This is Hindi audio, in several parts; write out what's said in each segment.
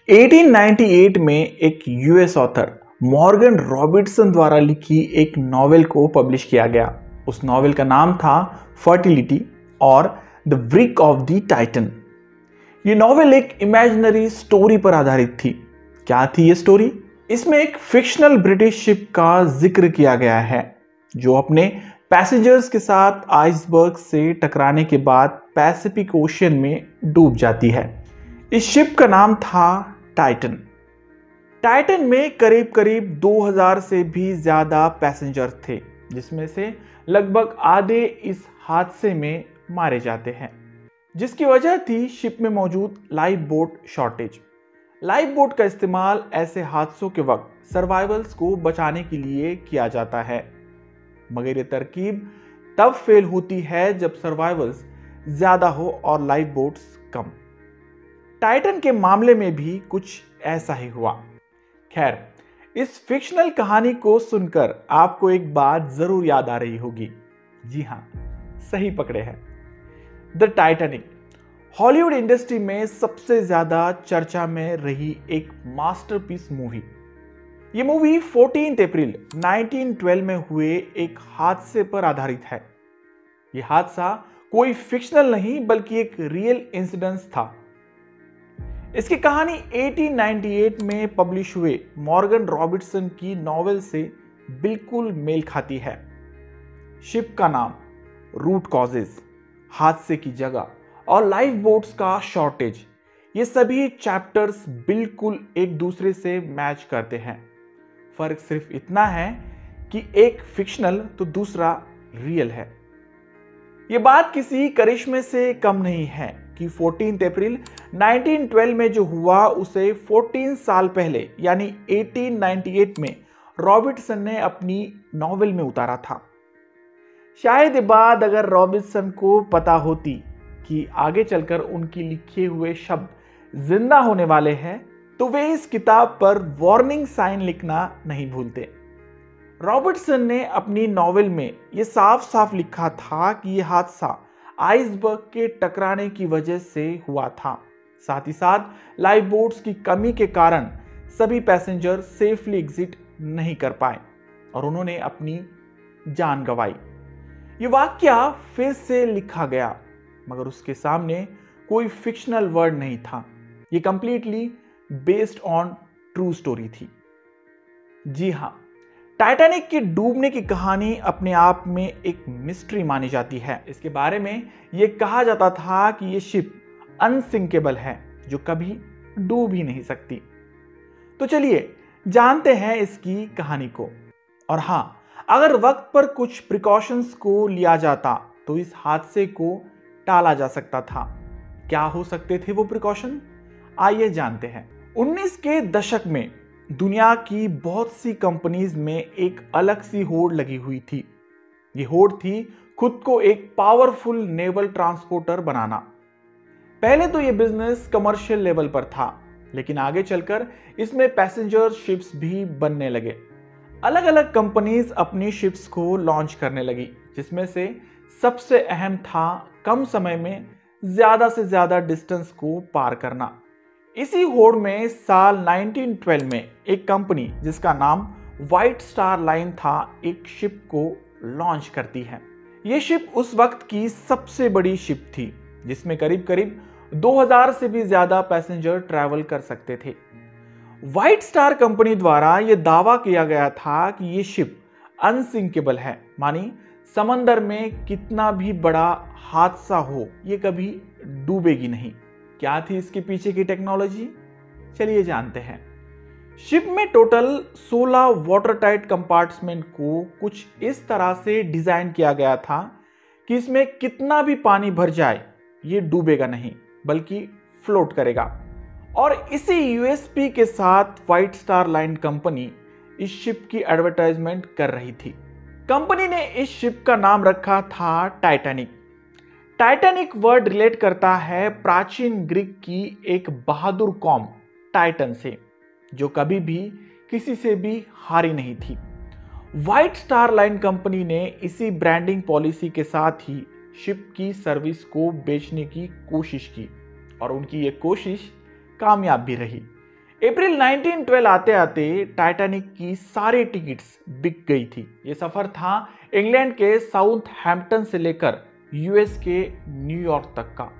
1898 में एक यूएस ऑथर मॉर्गन रॉबर्टसन द्वारा लिखी एक नॉवेल को पब्लिश किया गया। उस नॉवेल का नाम था फर्टिलिटी और the brick of the Titan. ये नॉवेल एक इमेजिनरी स्टोरी पर आधारित थी। क्या थी ये स्टोरी? इसमें एक फिक्शनल ब्रिटिश शिप का जिक्र किया गया है जो अपने पैसेंजर्स के साथ आइसबर्ग से टकराने के बाद पैसिफिक ओशियन में डूब जाती है। इस शिप का नाम था टाइटन। टाइटन में करीब करीब 2000 से भी ज्यादा पैसेंजर थे, जिसमें से लगभग आधे इस हादसे में मारे जाते हैं, जिसकी वजह थी शिप में मौजूद life boat shortage. Life boat का इस्तेमाल ऐसे हादसों के वक्त सर्वाइवल्स को बचाने के लिए किया जाता है, मगर ये तरकीब तब फेल होती है जब सर्वाइवल्स ज्यादा हो और लाइफ बोट्स कम। टाइटन के मामले में भी कुछ ऐसा ही हुआ। खैर, इस फिक्शनल कहानी को सुनकर आपको एक बात जरूर याद आ रही होगी। जी हां, सही पकड़े हैं, द टाइटैनिक। हॉलीवुड इंडस्ट्री में सबसे ज्यादा चर्चा में रही एक मास्टरपीस मूवी। ये मूवी 14 अप्रैल 1912 में हुए एक हादसे पर आधारित है। यह हादसा कोई फिक्शनल नहीं बल्कि एक रियल इंसिडेंस था। इसकी कहानी 1898 में पब्लिश हुए मॉर्गन रॉबर्टसन की नॉवेल से बिल्कुल मेल खाती है। शिप का नाम, रूट कॉजेज, हादसे की जगह और लाइफ बोट्स का शॉर्टेज, ये सभी चैप्टर्स बिल्कुल एक दूसरे से मैच करते हैं। फर्क सिर्फ इतना है कि एक फिक्शनल तो दूसरा रियल है। ये बात किसी करिश्मे से कम नहीं है कि 14 अप्रैल 1912 में जो हुआ उसे 14 साल पहले यानी 1898 में रॉबर्टसन ने अपनी नॉवेल में उतारा था। शायद ये बात अगर रॉबर्टसन को पता होती कि आगे चलकर उनकी लिखे हुए शब्द जिंदा होने वाले हैं, तो वे इस किताब पर वार्निंग साइन लिखना नहीं भूलते। रॉबर्टसन ने अपनी नॉवेल में यह साफ साफ लिखा था कि यह हादसा आइसबर्ग के टकराने की वजह से हुआ था। साथ ही साथ लाइफ बोट्स की कमी के कारण सभी पैसेंजर सेफली एग्जिट नहीं कर पाए और उन्होंने अपनी जान गंवाई। ये वाकया फिर से लिखा गया, मगर उसके सामने कोई फिक्शनल वर्ड नहीं था। ये completely based on true story थी। जी हां, टाइटैनिक के डूबने की कहानी अपने आप में एक मिस्ट्री मानी जाती है। इसके बारे में यह कहा जाता था कि यह शिप अनसिंकेबल है जो कभी डूब ही नहीं सकती। तो चलिए जानते हैं इसकी कहानी को। और हां, अगर वक्त पर कुछ प्रिकॉशंस को लिया जाता तो इस हादसे को टाला जा सकता था। क्या हो सकते थे वो प्रिकॉशन? आइए जानते हैं। 19 के दशक में दुनिया की बहुत सी कंपनीज में एक अलग सी होड़ लगी हुई थी। ये होड़ थी खुद को एक पावरफुल नेवल ट्रांसपोर्टर बनाना। पहले तो ये बिजनेस कमर्शियल लेवल पर था, लेकिन आगे चलकर इसमें पैसेंजर शिप्स भी बनने लगे। अलग अलग कंपनीज अपनी शिप्स को लॉन्च करने लगी, जिसमें से सबसे अहम था कम समय में ज्यादा से ज्यादा डिस्टेंस को पार करना। इसी होड़ में साल 1912 में एक कंपनी जिसका नाम व्हाइट स्टार लाइन था, एक शिप को लॉन्च करती है। यह शिप उस वक्त की सबसे बड़ी शिप थी, जिसमें करीब करीब 2000 से भी ज्यादा पैसेंजर ट्रैवल कर सकते थे। व्हाइट स्टार कंपनी द्वारा यह दावा किया गया था कि यह शिप अनसिंकेबल है, मानी समंदर में कितना भी बड़ा हादसा हो यह कभी डूबेगी नहीं। क्या थी इसके पीछे की टेक्नोलॉजी? चलिए जानते हैं। शिप में टोटल 16 वाटर टाइट कंपार्टमेंट को कुछ इस तरह से डिजाइन किया गया था कि इसमें कितना भी पानी भर जाए ये डूबेगा नहीं बल्कि फ्लोट करेगा। और इसी यूएसपी के साथ व्हाइट स्टार लाइन कंपनी इस शिप की एडवर्टाइजमेंट कर रही थी। कंपनी ने इस शिप का नाम रखा था टाइटैनिक। टाइटैनिक वर्ड रिलेट करता है प्राचीन ग्रीक की एक बहादुर कौम टाइटन से, जो कभी भी किसी से भी हारी नहीं थी। व्हाइट स्टार लाइन कंपनी ने इसी ब्रांडिंग पॉलिसी के साथ ही शिप की सर्विस को बेचने की कोशिश की और उनकी ये कोशिश कामयाब भी रही। अप्रैल 1912 आते आते टाइटैनिक की सारी टिकट्स बिक गई थी। ये सफर था इंग्लैंड के साउथहैम्पटन से लेकर यूएस के न्यूयॉर्क तक का।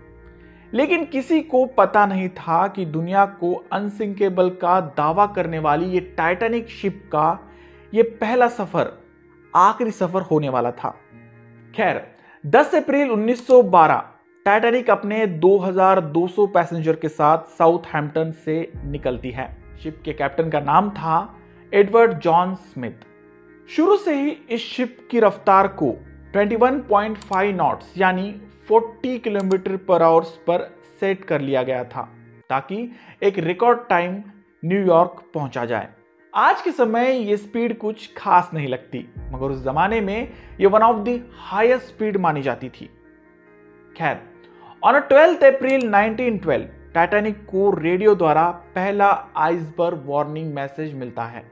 लेकिन किसी को पता नहीं था कि दुनिया को अनसिंकेबल का दावा करने वाली ये टाइटैनिक शिप का ये पहला सफर आखिरी सफर होने वाला था। खैर, 10 अप्रैल 1912 टाइटैनिक अपने 2200 पैसेंजर के साथ साउथहैम्पटन से निकलती है। शिप के कैप्टन का नाम था एडवर्ड जॉन स्मिथ। शुरू से ही इस शिप की रफ्तार को 21.5 नॉट्स यानी 40 किलोमीटर पर आवर्स पर सेट कर लिया गया था ताकि एक रिकॉर्ड टाइम न्यूयॉर्क पहुंचा जाए। आज के समय ये स्पीड कुछ खास नहीं लगती, मगर उस जमाने में ये one of the highest speed मानी जाती थी। खैर, ऑन 12 अप्रैल 1912 टाइटैनिक को रेडियो द्वारा पहला आइसबर्ग वार्निंग मैसेज मिलता है।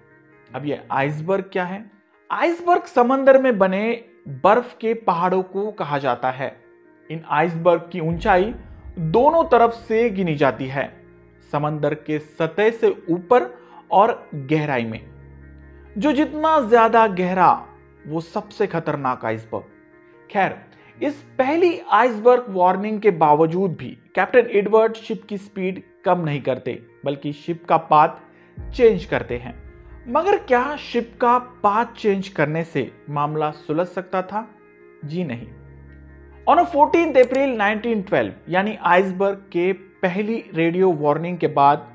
अब ये आइसबर्ग क्या है? आइसबर्ग समंदर में बने बर्फ के पहाड़ों को कहा जाता है। इन आइसबर्ग की ऊंचाई दोनों तरफ से गिनी जाती है, समंदर के सतह से ऊपर और गहराई में। जो जितना ज्यादा गहरा वो सबसे खतरनाक आइसबर्ग। खैर, इस पहली आइसबर्ग वार्निंग के बावजूद भी कैप्टन एडवर्ड शिप की स्पीड कम नहीं करते, बल्कि शिप का पाथ चेंज करते हैं। मगर क्या शिप का पाथ चेंज करने से मामला सुलझ सकता था? जी नहीं। ऑन 14 अप्रैल 1912 यानी आइसबर्ग के पहली रेडियो वार्निंग के बाद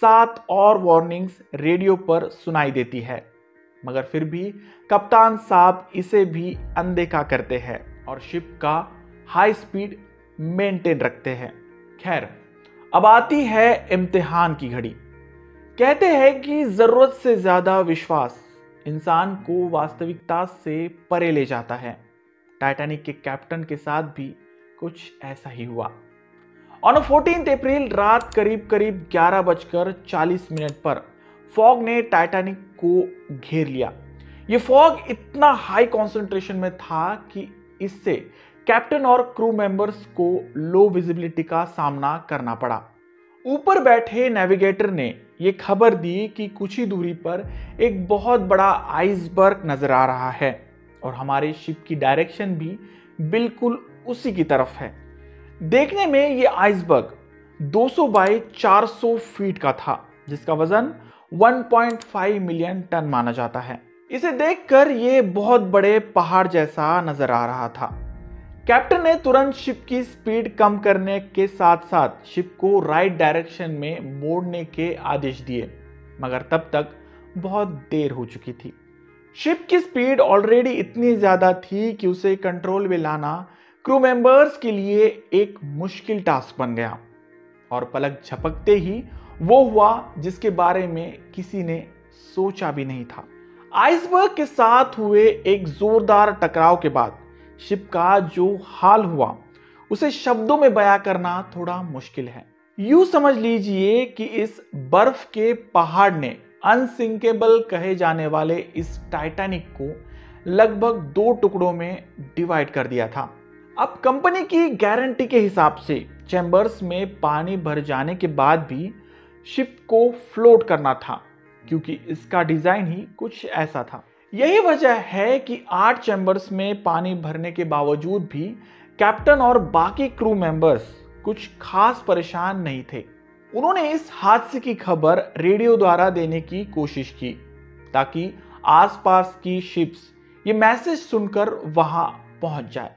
7 और वार्निंग्स रेडियो पर सुनाई देती है, मगर फिर भी कप्तान साहब इसे भी अनदेखा करते हैं और शिप का हाई स्पीड मेंटेन रखते हैं। खैर, अब आती है इम्तिहान की घड़ी। कहते हैं कि जरूरत से ज्यादा विश्वास इंसान को वास्तविकता से परे ले जाता है। टाइटैनिक के कैप्टन के साथ भी कुछ ऐसा ही हुआ। ऑन 14 अप्रैल रात करीब 11:40 पर फॉग ने टाइटैनिक को घेर लिया। यह फॉग इतना हाई कंसंट्रेशन में था कि इससे कैप्टन और क्रू मेंबर्स को लो विजिबिलिटी का सामना करना पड़ा। ऊपर बैठे नेविगेटर ने यह खबर दी कि कुछ ही दूरी पर एक बहुत बड़ा आइसबर्ग नजर आ रहा है और हमारे शिप की डायरेक्शन भी बिल्कुल उसी की तरफ है। देखने में यह आइसबर्ग 200 बाई 400 फीट का था, जिसका वजन 1.5 मिलियन टन माना जाता है। इसे देखकर यह बहुत बड़े पहाड़ जैसा नजर आ रहा था। कैप्टन ने तुरंत शिप की स्पीड कम करने के साथ साथ शिप को राइट डायरेक्शन में मोड़ने के आदेश दिए, मगर तब तक बहुत देर हो चुकी थी। शिप की स्पीड ऑलरेडी इतनी ज्यादा थी कि उसे कंट्रोल में लाना क्रू मेंबर्स के लिए एक मुश्किल टास्क बन गया। और पलक झपकते ही वो हुआ जिसके बारे में किसी ने सोचा भी नहीं था। आइसबर्ग के साथ हुए एक जोरदार टकराव के बाद शिप का जो हाल हुआ उसे शब्दों में बयां करना थोड़ा मुश्किल है। यूं समझ लीजिए कि इस बर्फ के पहाड़ ने अनसिंकेबल कहे जाने वाले इस टाइटैनिक को लगभग 2 टुकड़ों में डिवाइड कर दिया था। अब कंपनी की गारंटी के हिसाब से चैम्बर्स में पानी भर जाने के बाद भी शिप को फ्लोट करना था, क्योंकि इसका डिजाइन ही कुछ ऐसा था। यही वजह है कि 8 चैम्बर्स में पानी भरने के बावजूद भी कैप्टन और बाकी क्रू मेंबर्स कुछ खास परेशान नहीं थे। उन्होंने इस हादसे की खबर रेडियो द्वारा देने की कोशिश की ताकि आसपास की शिप्स ये मैसेज सुनकर वहां पहुंच जाए।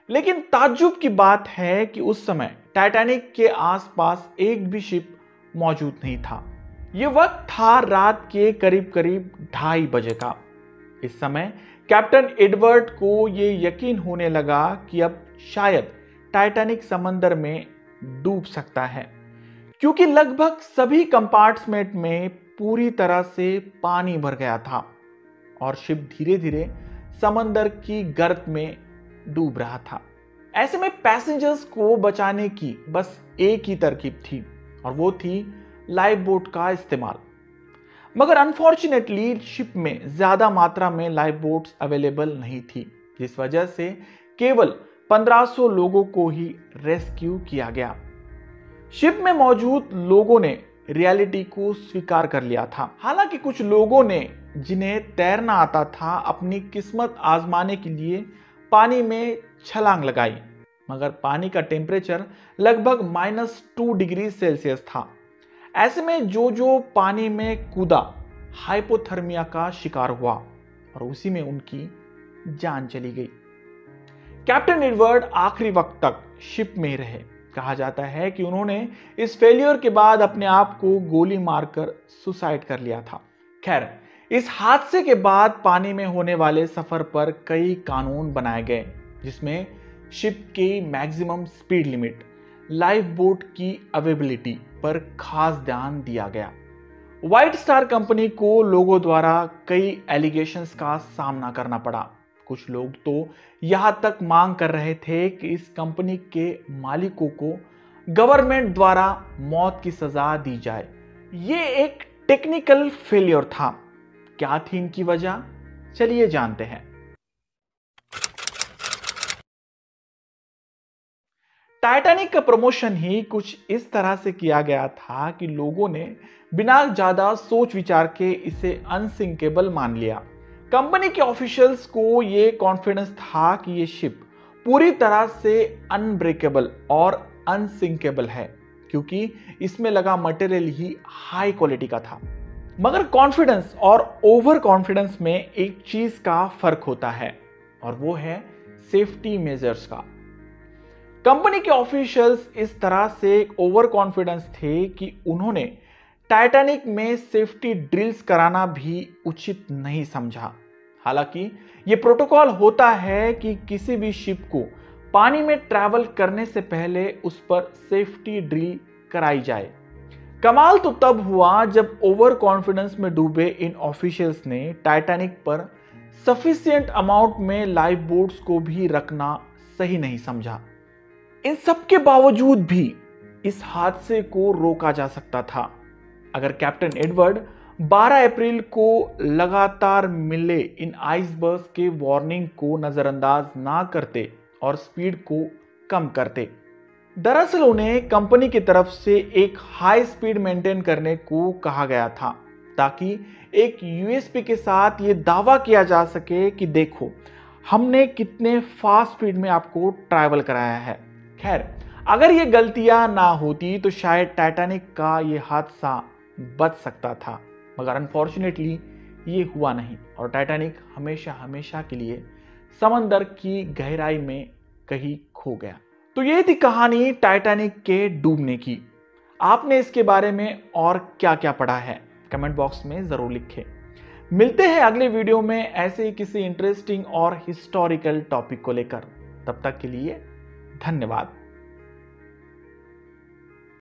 लेकिन ताज्जुब की बात है कि उस समय टाइटैनिक के आसपास एक भी शिप मौजूद नहीं था। यह वक्त था रात के करीब 2:30 बजे का। इस समय कैप्टन एडवर्ड को यह यकीन होने लगा कि अब शायद टाइटैनिक समंदर में डूब सकता है, क्योंकि लगभग सभी कंपार्टमेंट में पूरी तरह से पानी भर गया था और शिप धीरे धीरे समंदर की गर्त में डूब रहा था। ऐसे में पैसेंजर्स को बचाने की बस एक ही तरकीब थी और वो थी लाइफ बोट का इस्तेमाल। मगर अनफॉर्चुनेटली शिप में ज्यादा मात्रा में लाइफ बोट्स अवेलेबल नहीं थी, जिस वजह से केवल 1500 लोगों को ही रेस्क्यू किया गया। शिप में मौजूद लोगों ने रियलिटी को स्वीकार कर लिया था। हालांकि कुछ लोगों ने, जिन्हें तैरना आता था, अपनी किस्मत आजमाने के लिए पानी में छलांग लगाई, मगर पानी का टेम्परेचर लगभग -2 डिग्री सेल्सियस था। ऐसे में जो पानी में कूदा हाइपोथर्मिया का शिकार हुआ और उसी में उनकी जान चली गई। कैप्टन एडवर्ड आखिरी वक्त तक शिप में ही रहे। कहा जाता है कि उन्होंने इस फेलियर के बाद अपने आप को गोली मारकर सुसाइड कर लिया था। खैर, इस हादसे के बाद पानी में होने वाले सफर पर कई कानून बनाए गए, जिसमें शिप की maximum speed limit, life boat की अवेलेबिलिटी पर खास ध्यान दिया गया। व्हाइट स्टार कंपनी को लोगों द्वारा कई एलिगेशंस का सामना करना पड़ा। कुछ लोग तो यहां तक मांग कर रहे थे कि इस कंपनी के मालिकों को गवर्नमेंट द्वारा मौत की सजा दी जाए। ये एक टेक्निकल फेलियर था। क्या थी इनकी वजह? चलिए जानते हैं। टाइटैनिक का प्रमोशन ही कुछ इस तरह से किया गया था कि लोगों ने बिना ज्यादा सोच विचार के इसे अनसिंकेबल मान लिया। कंपनी के ऑफिशियल्स को यह कॉन्फिडेंस था कि यह शिप पूरी तरह से अनब्रेकेबल और अनसिंकेबल है, क्योंकि इसमें लगा मटेरियल ही हाई क्वालिटी का था। मगर कॉन्फिडेंस और ओवर कॉन्फिडेंस में एक चीज का फर्क होता है, और वो है सेफ्टी मेजर्स का। कंपनी के ऑफिशियल्स इस तरह से ओवर कॉन्फिडेंस थे कि उन्होंने टाइटैनिक में सेफ्टी ड्रिल्स कराना भी उचित नहीं समझा। हालांकि यह प्रोटोकॉल होता है कि किसी भी शिप को पानी में ट्रैवल करने से पहले उस पर सेफ्टी ड्रिल कराई जाए। कमाल तो तब हुआ जब ओवर कॉन्फिडेंस में डूबे इन ऑफिशियल्स ने टाइटैनिक पर सफिशिएंट अमाउंट में लाइफ बोट्स को भी रखना सही नहीं समझा। इन सब के बावजूद भी इस हादसे को रोका जा सकता था अगर कैप्टन एडवर्ड 12 अप्रैल को लगातार मिले इन आइसबर्ग्स के वार्निंग को नजरअंदाज ना करते और स्पीड को कम करते। दरअसल उन्हें कंपनी की तरफ से एक हाई स्पीड मेंटेन करने को कहा गया था, ताकि एक यूएसपी के साथ ये दावा किया जा सके कि देखो, हमने कितने फास्ट स्पीड में आपको ट्रैवल कराया है। खैर, अगर ये गलतियां ना होती तो शायद टाइटैनिक का ये हादसा बच सकता था, मगर अनफॉर्चुनेटली ये हुआ नहीं और टाइटैनिक हमेशा हमेशा के लिए समंदर की गहराई में कहीं खो गया। तो ये थी कहानी टाइटैनिक के डूबने की। आपने इसके बारे में और क्या क्या पढ़ा है, कमेंट बॉक्स में जरूर लिखें। मिलते हैं अगले वीडियो में ऐसे ही किसी इंटरेस्टिंग और हिस्टोरिकल टॉपिक को लेकर। तब तक के लिए धन्यवाद।